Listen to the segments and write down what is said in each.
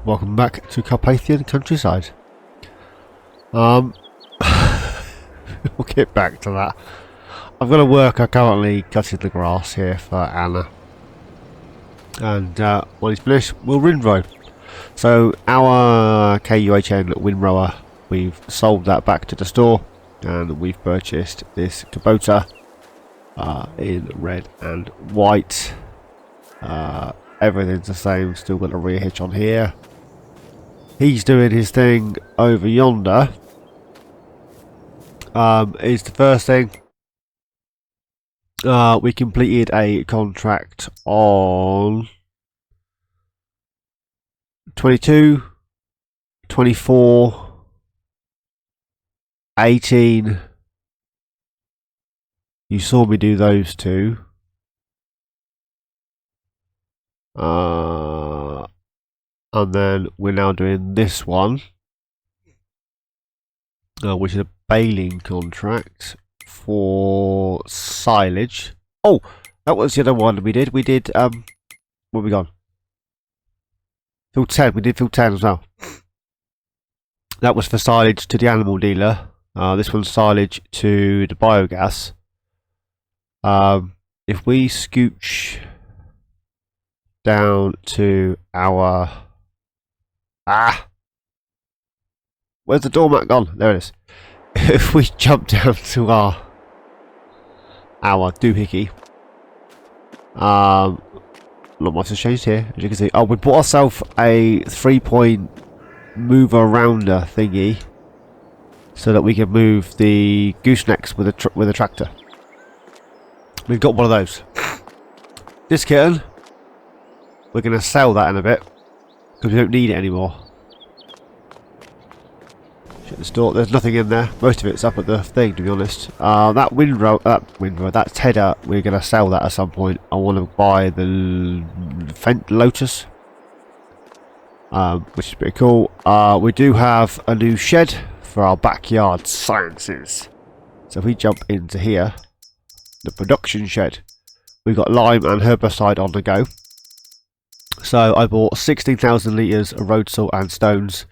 welcome back to Carpathian Countryside. We'll get back to that. I've got to work. I'm currently cutting the grass here for Anna, and when it's finished, we'll windrow. So our KUHN windrower, we've sold that back to the store, and we've purchased this Kubota in red and white. Everything's the same. Still got a rear hitch on here. He's doing his thing over yonder. Is the first thing. We completed a contract on 22, 24, 18. You saw me do those two. And then we're now doing this one, which is a baling contract for silage. Oh, that was the other one we did. We did where have we gone? Field 10. We did field 10 as well. That was for silage to the animal dealer. This one's silage to the biogas. If we scooch down to our where's the doormat gone? There it is. If we jump down to our doohickey, not much has changed here, as you can see. Oh, we bought ourselves a 3-point mover rounder thingy so that we can move the goosenecks with a tractor. We've got one of those. This kitten, we're going to sell that in a bit because we don't need it anymore. Shut this door. There's nothing in there. Most of it's up at the thing, to be honest. That windrow, that tedder, we're going to sell that at some point. I want to buy the Lotus, which is pretty cool. We do have a new shed for our backyard sciences. So if we jump into here, the production shed, we've got lime and herbicide on the go. So I bought 16,000 litres of road salt and stones.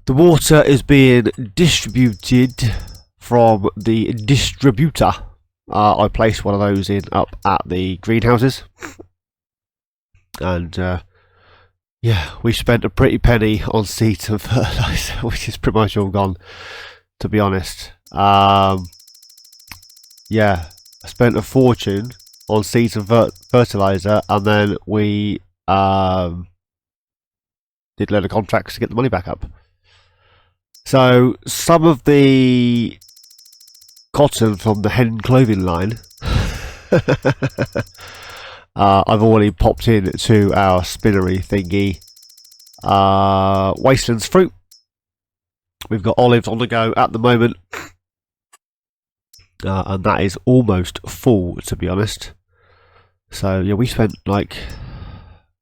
The water is being distributed from the distributor. I placed one of those in up at the greenhouses. And yeah, we spent a pretty penny on seeds and fertiliser, which is pretty much all gone, to be honest. Yeah, I spent a fortune on seeds and fertiliser, and then we did a load of contracts to get the money back up. So some of the cotton from the hen clothing line I've already popped in to our spinnery thingy. Wastelands fruit, we've got olives on the go at the moment, and that is almost full, to be honest. So yeah, we spent like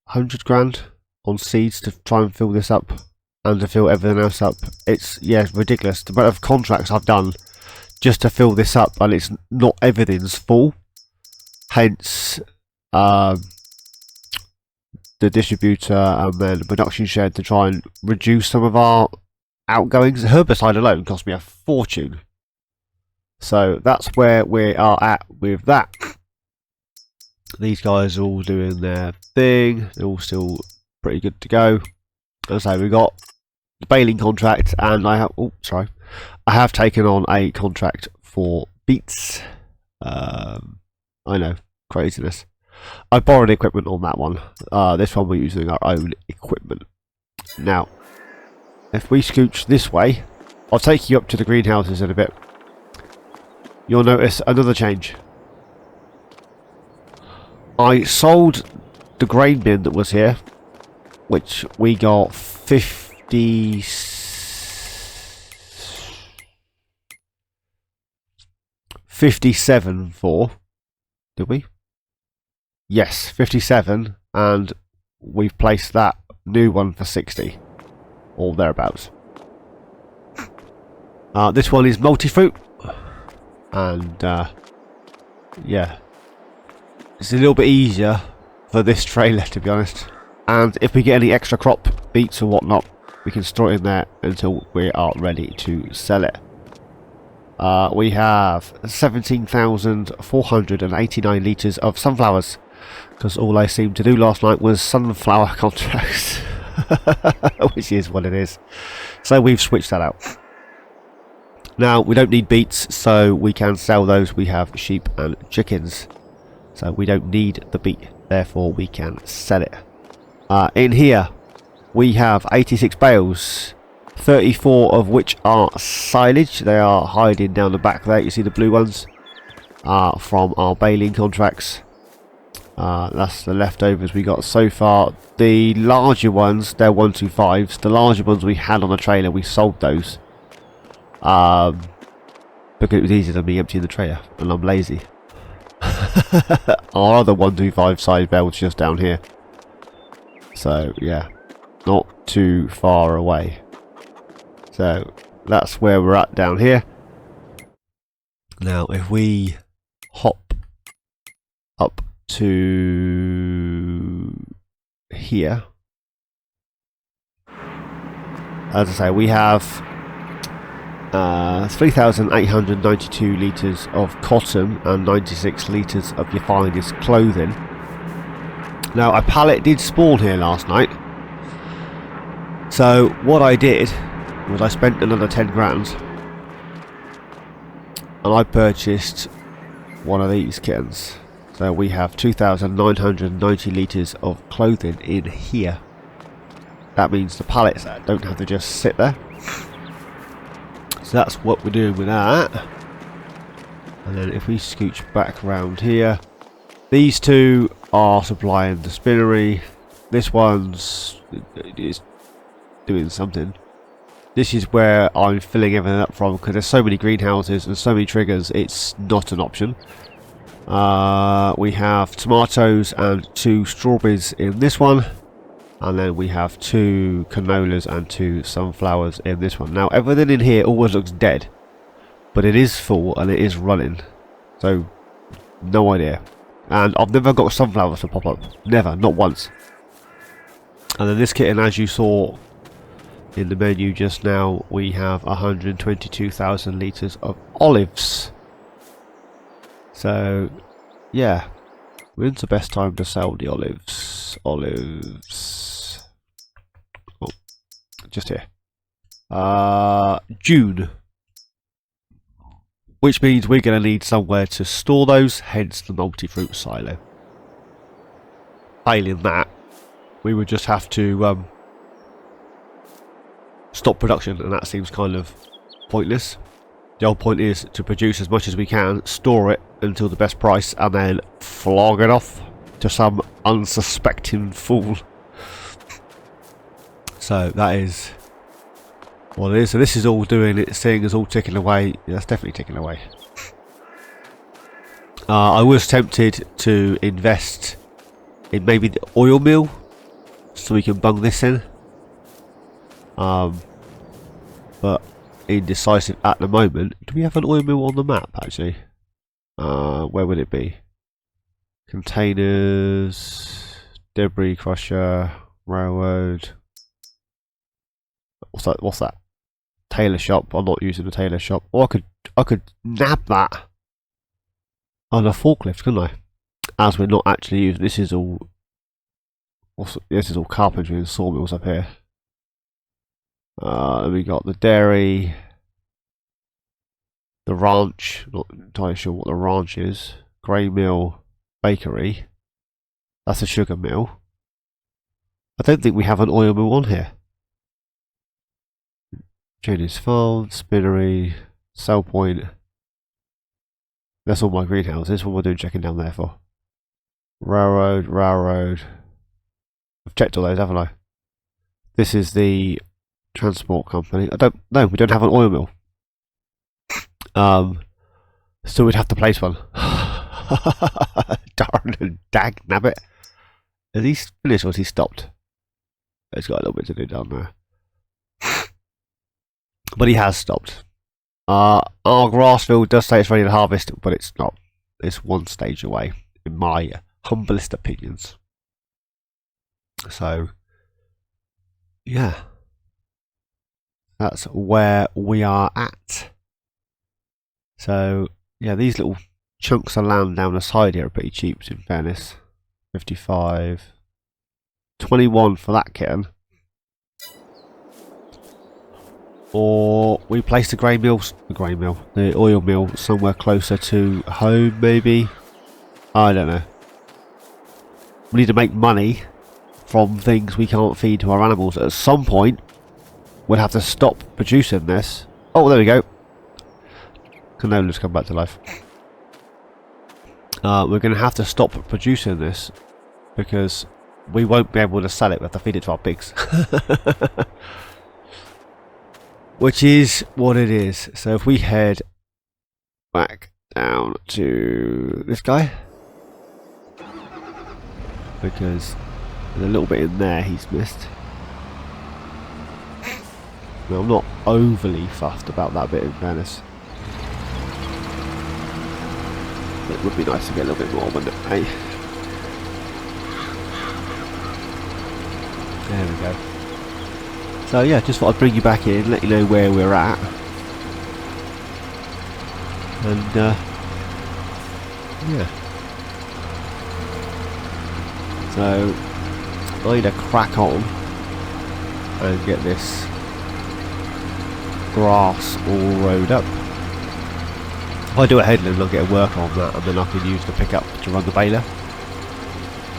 100 grand on seeds to try and fill this up and to fill everything else up. It's, yeah, ridiculous the amount of contracts I've done just to fill this up, and it's not everything's full. Hence the distributor and then the production shed to try and reduce some of our outgoings. Herbicide alone cost me a fortune. So that's where we are at with that. These guys are all doing their thing. They're all still pretty good to go. As I say, we got the baling contract, and I have taken on a contract for beets. I know, craziness. I borrowed equipment on that one. This one we're using our own equipment. Now, if we scooch this way, I'll take you up to the greenhouses in a bit. You'll notice another change. I sold the grain bin that was here, which we got 57 for. Did we? Yes, 57, and we've placed that new one for 60, or thereabouts. This one is multi-fruit, and yeah, it's a little bit easier for this trailer, to be honest. And if we get any extra crop, beets or whatnot, we can store it in there until we are ready to sell it. We have 17,489 litres of sunflowers, because all I seemed to do last night was sunflower contracts, which is what it is. So we've switched that out. Now we don't need beets, so we can sell those. We have sheep and chickens, so we don't need the beet, therefore we can sell it. In here we have 86 bales, 34 of which are silage. They are hiding down the back there. You see the blue ones from our baling contracts. That's the leftovers we got so far. The larger ones, they're 125s. The larger ones we had on the trailer, we sold those. Because it was easier than me emptying the trailer, and I'm lazy. Our other 125 size bales just down here. So yeah, not too far away. So that's where we're at down here. Now if we hop up to here, as I say, we have 3,892 litres of cotton and 96 litres of your finest clothing. Now a pallet did spawn here last night, so what I did was I spent another 10 grand and I purchased one of these kittens. So we have 2,990 litres of clothing in here. That means the pallets don't have to just sit there. So that's what we're doing with that. And then if we scooch back around here, these two are supplying the spinnery. This one's is doing something. This is where I'm filling everything up from, because there's so many greenhouses and so many triggers, it's not an option. We have tomatoes and 2 strawberries in this one, and then we have 2 canolas and 2 sunflowers in this one. Now everything in here always looks dead, but it is full and it is running, so no idea. And I've never got sunflowers to pop up, never, not once. And then this kitten, as you saw in the menu just now, we have 122,000 litres of olives. So yeah, when's the best time to sell the olives? Olives, oh, just here. June, which means we're going to need somewhere to store those, hence the multi-fruit silo. Failing that, we would just have to stop production, and that seems kind of pointless. The whole point is to produce as much as we can, store it until the best price, and then flog it off to some unsuspecting fool. So that is what it is. So this is all doing it, seeing is all ticking away. Yeah, that's definitely ticking away. I was tempted to invest in maybe the oil mill, so we can bung this in. But indecisive at the moment. Do we have an oil mill on the map actually? Where would it be? Containers, debris crusher, railroad. What's that? What's that? Tailor shop. I'm not using the tailor shop. Or I could nab that on a forklift, couldn't I? As we're not actually using. This is all. This is all carpentry and sawmills up here. We got the dairy, the ranch, not entirely sure what the ranch is, grey mill, bakery, that's a sugar mill. I don't think we have an oil mill on here. Jenny's farm, spinnery, sell point, that's all my greenhouses. What am I doing checking down there for? Railroad, I've checked all those, haven't I? This is the transport company. We don't have an oil mill. So we'd have to place one. Darn, dag nabbit. Has he finished or has he stopped? He's got a little bit to do down there. But he has stopped. Our grass field does say it's ready to harvest, but it's not. It's one stage away, in my humblest opinions. So yeah, that's where we are at. So yeah, these little chunks of land down the side here are pretty cheap, in fairness. 55, 21 for that kitten. Or we place the the oil mill somewhere closer to home, maybe. I don't know. We need to make money from things we can't feed to our animals. At some point, we'll have to stop producing this. Oh, there we go. Canola's come back to life. We're going to have to stop producing this because we won't be able to sell it. We have to feed it to our pigs. Which is what it is. So if we head back down to this guy, because there's a little bit in there he's missed. Now, I'm not overly fussed about that bit, in fairness. It would be nice to get a little bit more, wouldn't it? Hey. There we go. So yeah, just thought I'd bring you back in, let you know where we're at. And yeah. So I need to crack on and get this grass all rowed up. If I do a headland, I'll get a work on that, and then I can use the pickup to run the baler.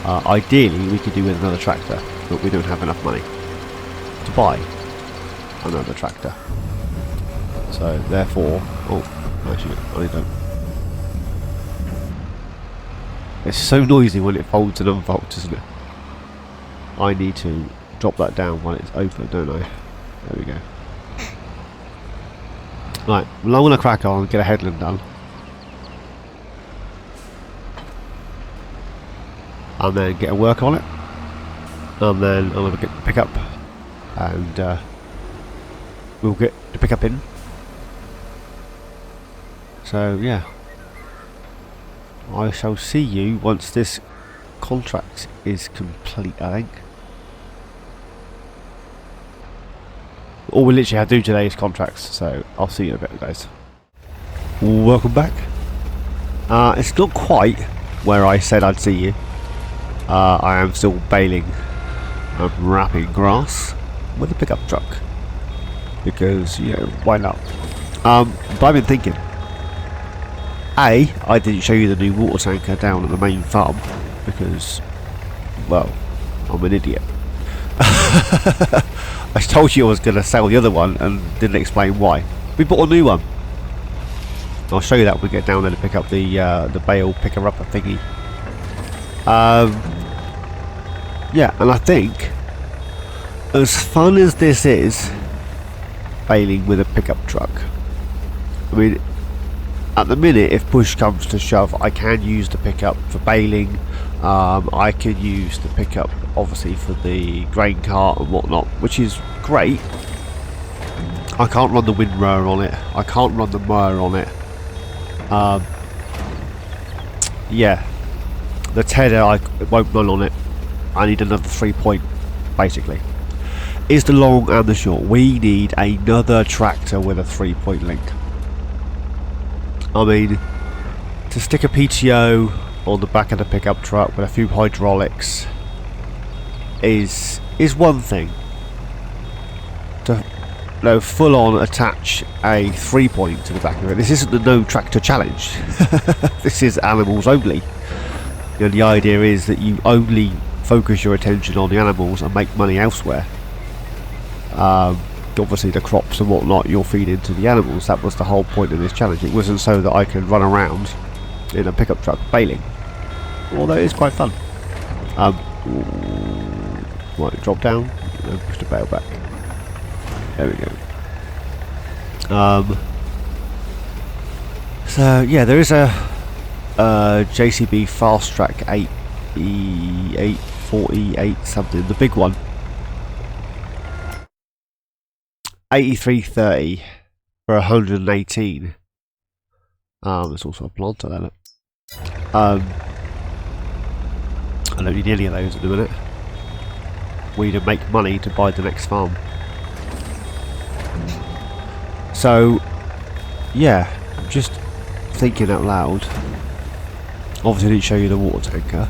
Ideally, we could do with another tractor, but we don't have enough money to buy another tractor. So therefore, oh, actually, I don't. It's so noisy when it folds and unfolds, isn't it? I need to drop that down while it's open, don't I? There we go. Right, well, I'm going to crack on and get a headland done. And then get a work on it. And then I'm going to get the pickup. And we'll get the pickup in. So, yeah. I shall see you once this contract is complete, I think. All we literally have to do today is contracts, so I'll see you in a bit, guys. Welcome back. It's not quite where I said I'd see you. I am still baling and wrapping grass with a pickup truck. Because, you know, why not? But I've been thinking. I didn't show you the new water tanker down at the main farm. Because, well, I'm an idiot. I told you I was going to sell the other one and didn't explain why. We bought a new one. I'll show you that when we get down there to pick up the bale picker-upper thingy. Yeah, and I think, as fun as this is, baling with a pickup truck, I mean, at the minute, if push comes to shove, I can use the pickup for baling. I can use the pickup, obviously, for the grain cart and whatnot, which is great. I can't run the windrower on it. I can't run the mower on it. Yeah, the tedder I won't run on it. I need another 3-point, basically. Is the long and the short. We need another tractor with a 3-point link. I mean, to stick a PTO on the back of the pickup truck with a few hydraulics is one thing. To full on attach a 3-point to the back of it. This isn't the no tractor challenge. This is animals only. You know, the idea is that you only focus your attention on the animals and make money elsewhere. Obviously the crops and whatnot you'll feed into the animals. That was the whole point of this challenge. It wasn't so that I could run around in a pickup truck baling, although it is quite fun. Right, drop down and push the bale back. There we go. So yeah, there is a JCB Fast Track 848 something, the big one. 8330 for 118. There's also a planter there. I don't need any of those in a minute. we to make money to buy the next farm. So, yeah, I'm just thinking out loud. Obviously I didn't show you the water tanker.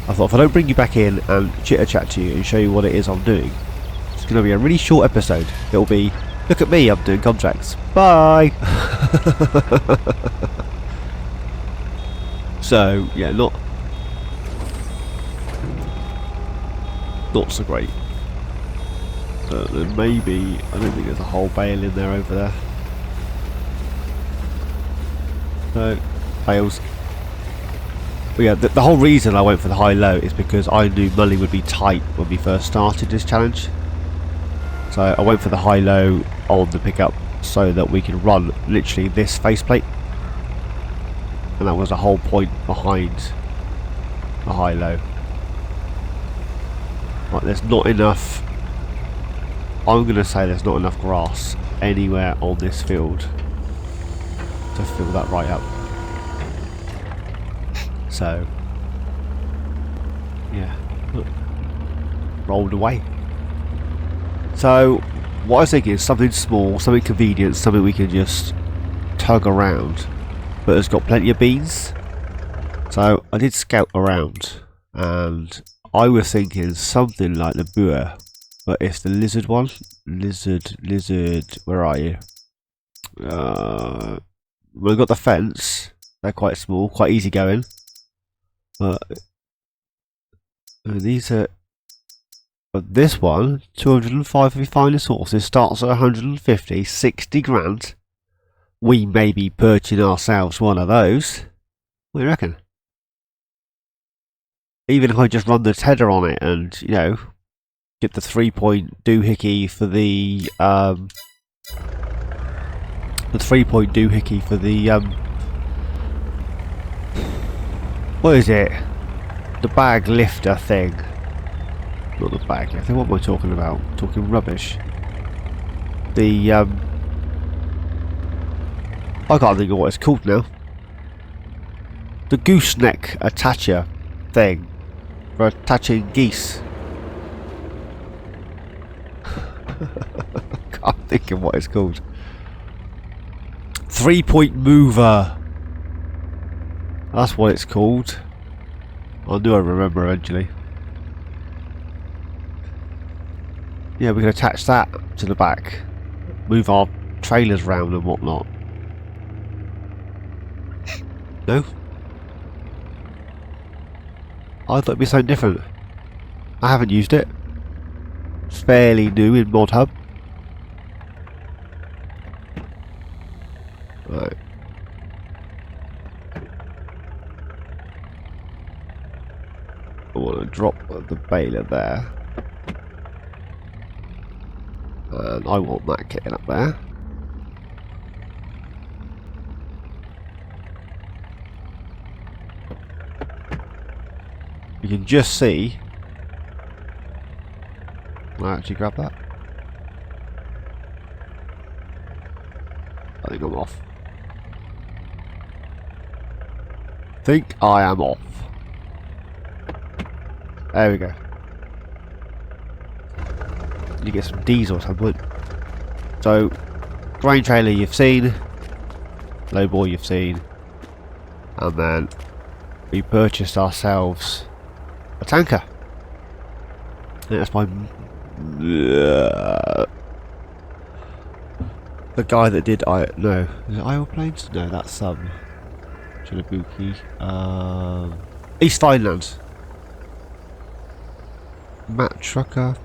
I thought if I don't bring you back in and chitter chat to you and show you what it is I'm doing, it's going to be a really short episode. It'll be, look at me, I'm doing contracts. Bye! So, yeah, not so great. Then maybe, I don't think there's a whole bale in there over there. No, bales. But yeah, the whole reason I went for the high-low is because I knew money would be tight when we first started this challenge. So I went for the high-low on the pickup so that we can run literally this faceplate. And that was the whole point behind the high-low. Right, there's not enough, I'm going to say there's not enough grass anywhere on this field to fill that right up. So, yeah, look, rolled away. So, what I was thinking is something small, something convenient, something we can just tug around, but has got plenty of beans. So, I did scout around, and I was thinking something like the boer, but it's the lizard one. Lizard, where are you? We've got the fence. They're quite small, quite easy going. But these are. But this one, 205 of your finest horses, starts at 150, 60 grand. We may be purchasing ourselves one of those. What do you reckon? Even if I just run the tedder on it and, you know, get the 3-point doohickey for the 3-point doohickey for the what is it? The bag lifter thing. Not the bag lifter, what am I talking about? Talking rubbish. The I can't think of what it's called now. The gooseneck attacher thing for attaching geese. Can't think of what it's called. 3-point mover. That's what it's called. I knew I'd remember eventually. Yeah, we can attach that to the back. Move our trailers round and whatnot. No? I thought it'd be something different. I haven't used it. It's fairly new in Mod Hub. Right. I want to drop the baler there. And I want that getting up there. You can just see. Can I actually grab that? I think I'm off. Think I am off. There we go. You get some diesel or something. So, grain trailer you've seen, low bore you've seen, and then we purchased ourselves a tanker. I think that's my the guy that did no, is it Iowa Plains? No, that's Chilabuki. East Vineland. Mac Trucker.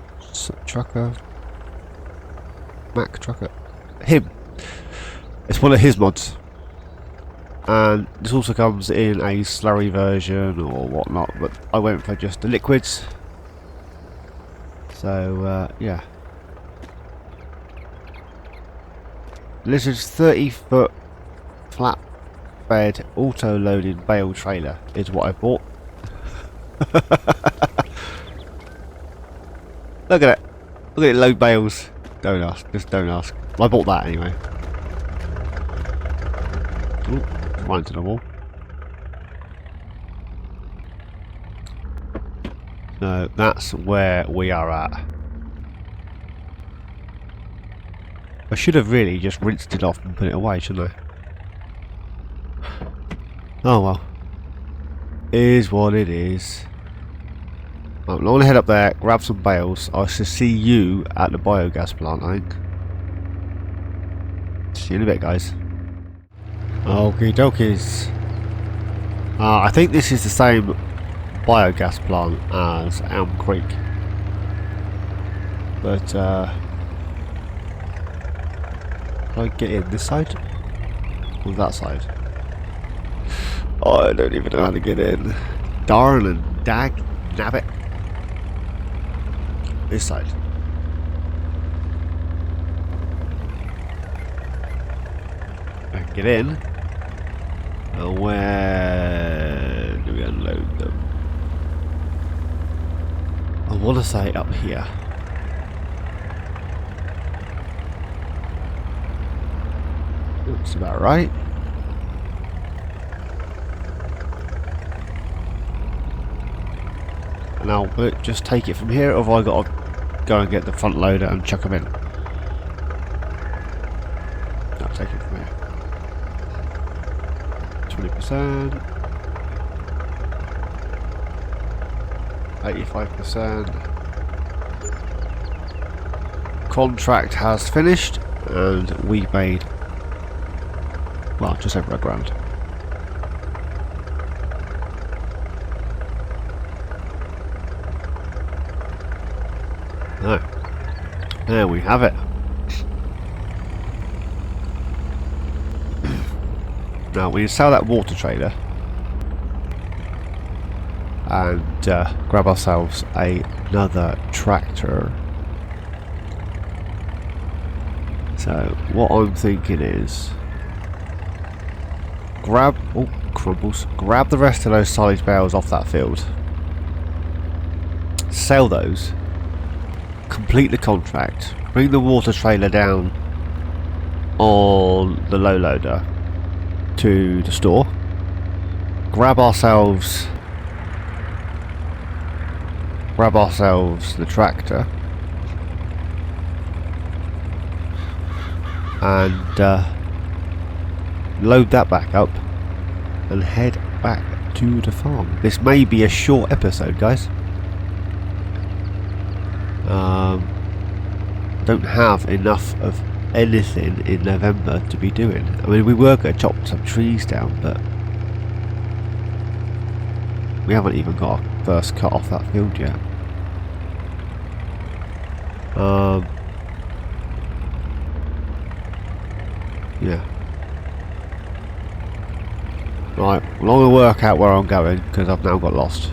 Him. It's one of his mods. And this also comes in a slurry version or whatnot, but I went for just the liquids. So, yeah. Lizard's 30-foot flat bed auto-loading bale trailer is what I bought. Look at it. Look at it load bales. Don't ask. Just don't ask. I bought that anyway. Ooh, right into the wall. No, that's where we are at. I should have really just rinsed it off and put it away, shouldn't I? Oh well. Is what it is. I'm going to head up there, grab some bales. I shall see you at the biogas plant, I think. See you in a bit, guys. Okie dokies. I think this is the same biogas plant as Elm Creek. But, can I get in this side? Or that side? Oh, I don't even know how to get in. Darn and dag nabbit. This side. I can get in. And where do we unload them? I want to say up here. Looks about right. And I'll just take it from here, or have I got to go and get the front loader and chuck them in? I'll take it from here. 20%. 85%. Contract has finished, and we made, well, just over £1,000. No. There we have it. Now we sell that water trailer and grab ourselves another tractor. So what I'm thinking is grab, oh crumbles, grab the rest of those silage bales off that field, sell those, complete the contract, bring the water trailer down on the low loader to the store, grab ourselves the tractor, and load that back up and head back to the farm. This may be a short episode, guys. Don't have enough of anything in November to be doing. I mean, we were going to chop some trees down, but we haven't even got our first cut off that field yet. Yeah. Right, well, I'm going to work out where I'm going, because I've now got lost.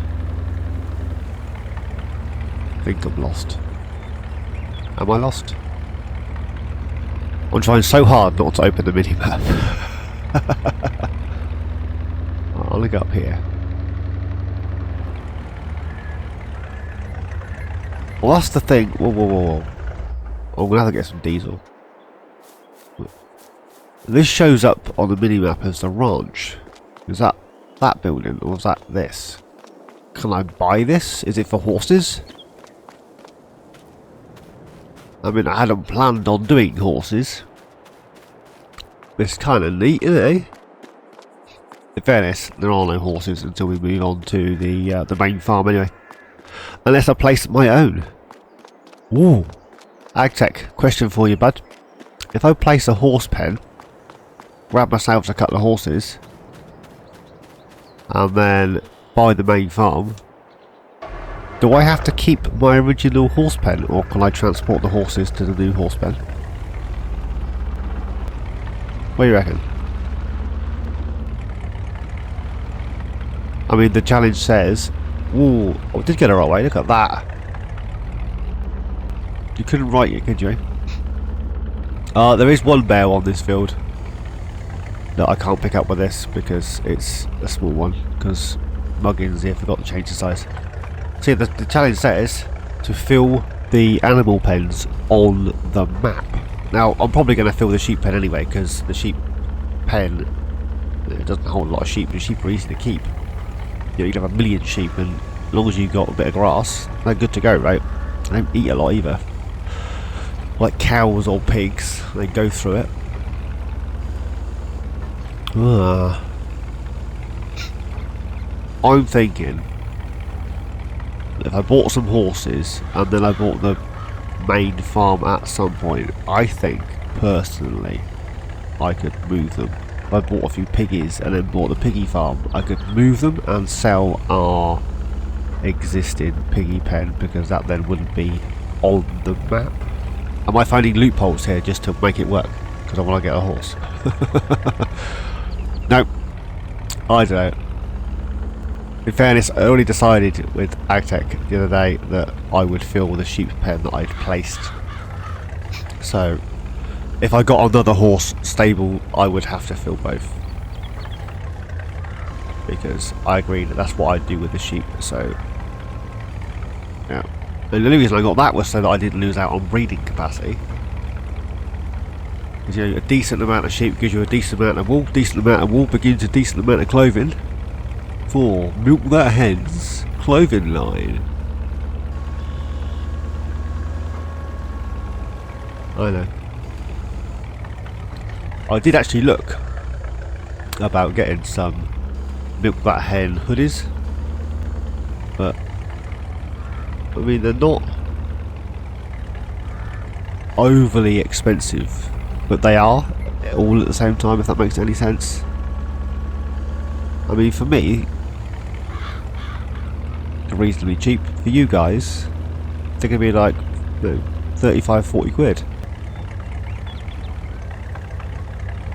I think I'm lost. Am I lost? I'm trying so hard not to open the mini-map. I'm going to go up here. Well, that's the thing. Whoa, whoa, whoa, whoa. I'm going to have to get some diesel. This shows up on the mini-map as the ranch. Is that building, or is that this? Can I buy this? Is it for horses? I mean, I hadn't planned on doing horses. It's kind of neat, isn't it? In fairness, there are no horses until we move on to the main farm anyway. Unless I place my own. Ooh. AgTech, question for you, bud. If I place a horse pen, grab myself a couple of horses, and then buy the main farm, do I have to keep my original horse pen, or can I transport the horses to the new horse pen? What do you reckon? I mean, the challenge says, ooh, I did get it right way, look at that. You couldn't write it, could you? There is one bale on this field that I can't pick up with this because it's a small one, because Muggins here forgot to change the size. See, the challenge says to fill the animal pens on the map. Now, I'm probably going to fill the sheep pen anyway, because the sheep pen, it doesn't hold a lot of sheep, and sheep are easy to keep. You know, you can have 1 million sheep and As long as you've got a bit of grass, they're good to go, right? They don't eat a lot either. Like cows or pigs, they go through it. I'm thinking, if I bought some horses and then I bought the main farm at some point, I think, personally, I could move them. If I bought a few piggies and then bought the piggy farm, I could move them and sell our existing piggy pen, because that then wouldn't be on the map. Am I finding loopholes here just to make it work? Because I want to get a horse. No, I don't know. In fairness, I already decided with AgTech the other day that I would fill the sheep pen that I'd placed. So, if I got another horse stable, I would have to fill both. Because I agree that that's what I'd do with the sheep, so... yeah. And the only reason I got that was so that I didn't lose out on breeding capacity. Because, you know, a decent amount of sheep gives you a decent amount of wool begins a decent amount of clothing. For MilkThatHen's clothing line. I know. I did actually look about getting some MilkThatHen hoodies, but I mean, they're not overly expensive, but they are all at the same time, if that makes any sense. I mean, for me, they're reasonably cheap. For you guys, they're going to be like, you know, 35-40 quid.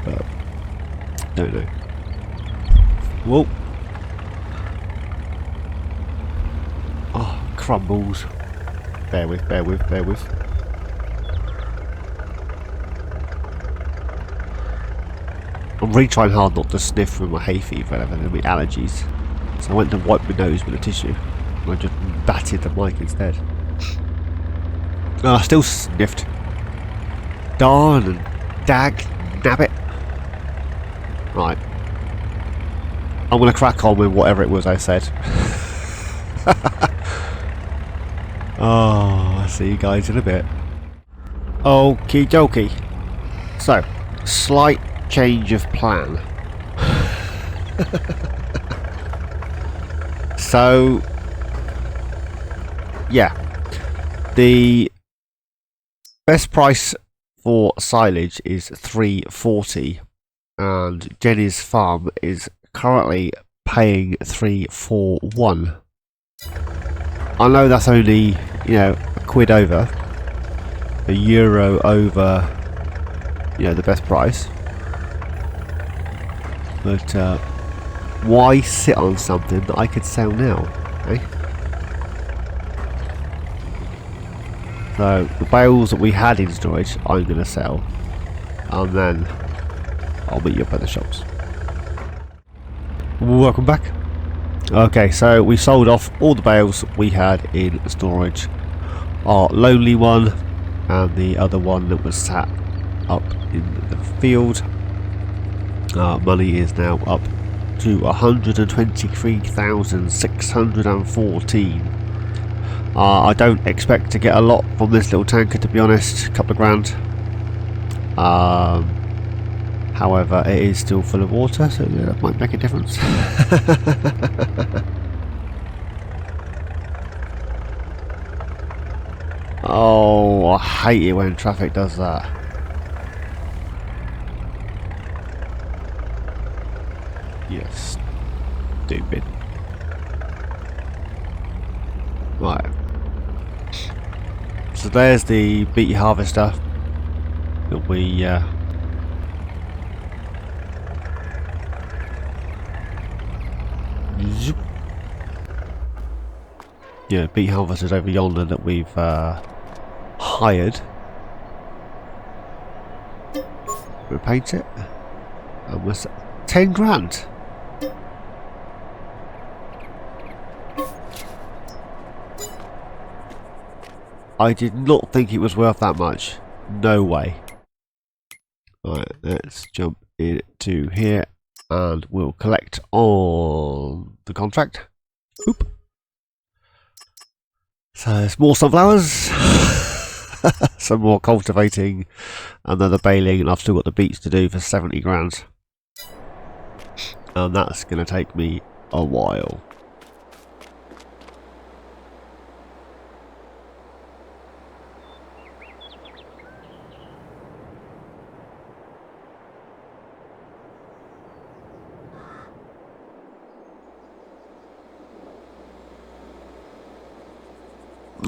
But, don't know. Whoa. Oh, crumbles. Bear with. I'm really trying hard not to sniff from my hay fever and everything, with allergies. So I went to wipe my nose with a tissue. And I just batted the mic instead. Oh, I still sniffed. Darn and dag, nabbit. Right. I'm going to crack on with whatever it was I said. Oh, I'll see you guys in a bit. Okie dokie. So, slight change of plan. So, yeah, the best price for silage is $3.40, and Jenny's farm is currently paying $3.41. I know that's only, you know, a quid over, €1 over, you know, the best price. But why sit on something that I could sell now, eh? So the bales that we had in storage, I'm going to sell, and then I'll meet you up at the shops. Welcome back. Okay, so we sold off all the bales we had in storage. Our lonely one and the other one that was sat up in the field. Money is now up to 123,614. I don't expect to get a lot from this little tanker, to be honest, a couple of grand. However, it is still full of water, so that might make a difference. Oh, I hate it when traffic does that. Yes, stupid. Right. So there's the beet harvester that we yeah, beet harvesters over yonder that we've hired. We paint it, and we're 10 grand. I did not think it was worth that much. No way. Right, let's jump into here and we'll collect on the contract. Oop. So there's more sunflowers, some more cultivating, and then the baling, and I've still got the beets to do for 70 grand. And that's going to take me a while.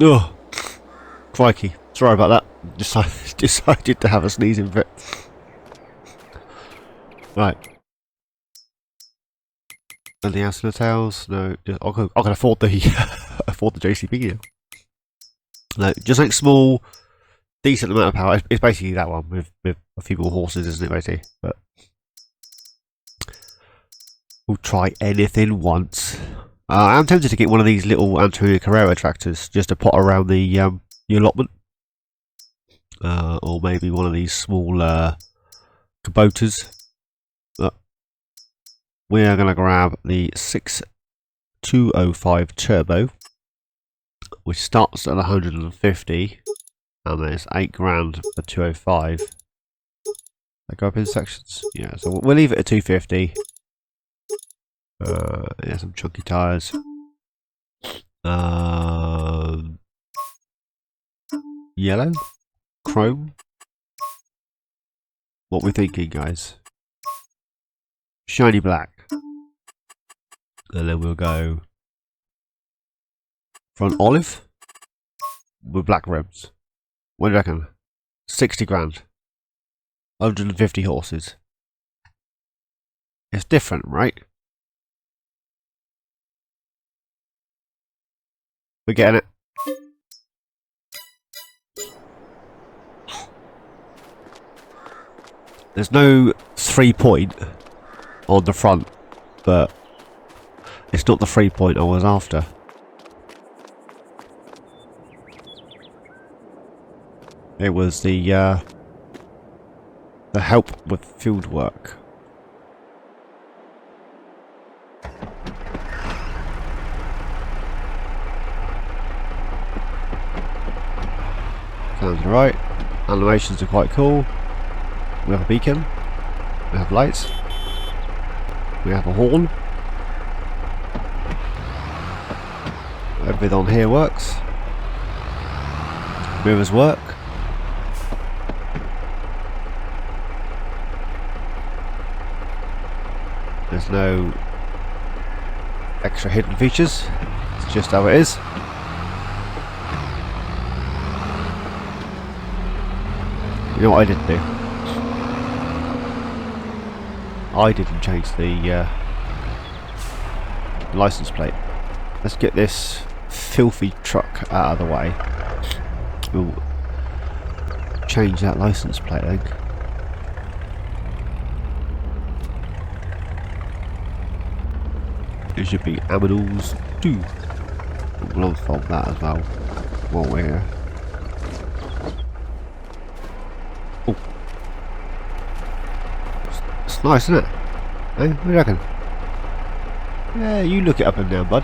Oh, crikey. Sorry about that. Decided to have a sneezing fit. Right. Anything else in the tails? No. I can afford the afford the JCB here. No, just like small, decent amount of power. It's basically that one with a few more horses, isn't it, basically? But we'll try anything once. I'm tempted to get one of these little Antonio Carrera tractors just to pot around the allotment, or maybe one of these small Kubotas. We are going to grab the 6205 Turbo, which starts at 150, and there's 8 grand for 205. They go up in sections. Yeah, so we'll leave it at 250. Yeah, some chunky tyres. Yellow? Chrome? What we thinking, guys? Shiny black. And then we'll go for an olive with black rims. What do you reckon? 60 grand. 150 horses. It's different, right? We're getting it. There's no 3-point on the front, but it's not the 3-point I was after. It was the help with field work. Sounds right. Animations are quite cool. We have a beacon. We have lights. We have a horn. Everything on here works. Mirrors work. There's no extra hidden features. It's just how it is. You know what I didn't do? I didn't change the license plate. Let's get this filthy truck out of the way. We'll change that license plate, I think. It should be Aminals 2. We'll unfold that as well while we're here. Oh. It's nice, isn't it? Hey, what do you reckon? Yeah, you look it up and down, bud.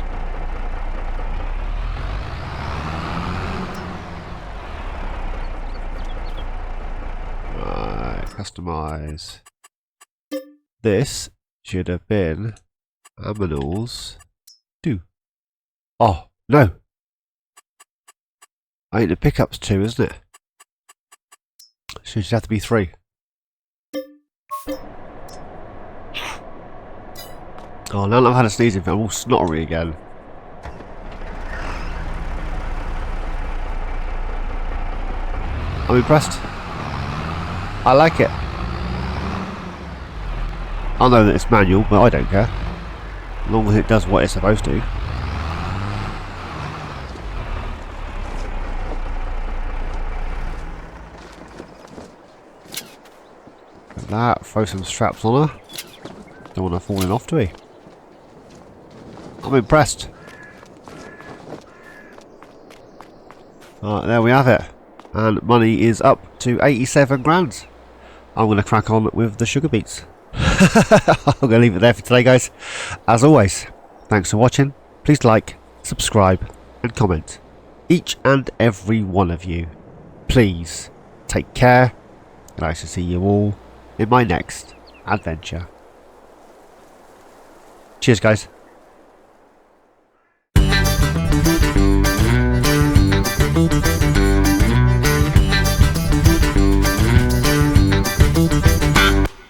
Right, customize. This should have been Aminals 2. Oh, no. I think the pickup's 2, isn't it? So it should have to be 3. Oh, now that I've had a sneezing fit, I'm all snottery again. I'm impressed. I like it. I know that it's manual, but I don't care. As long as it does what it's supposed to. Like that, throw some straps on her. Don't want her falling off, do we? I'm impressed. Alright, there we have it. And money is up to 87 grand. I'm going to crack on with the sugar beets. I'm going to leave it there for today, guys. As always, thanks for watching. Please like, subscribe and comment. each and every one of you. Please take care, and I shall see you all in my next adventure. Cheers, guys. Thank you.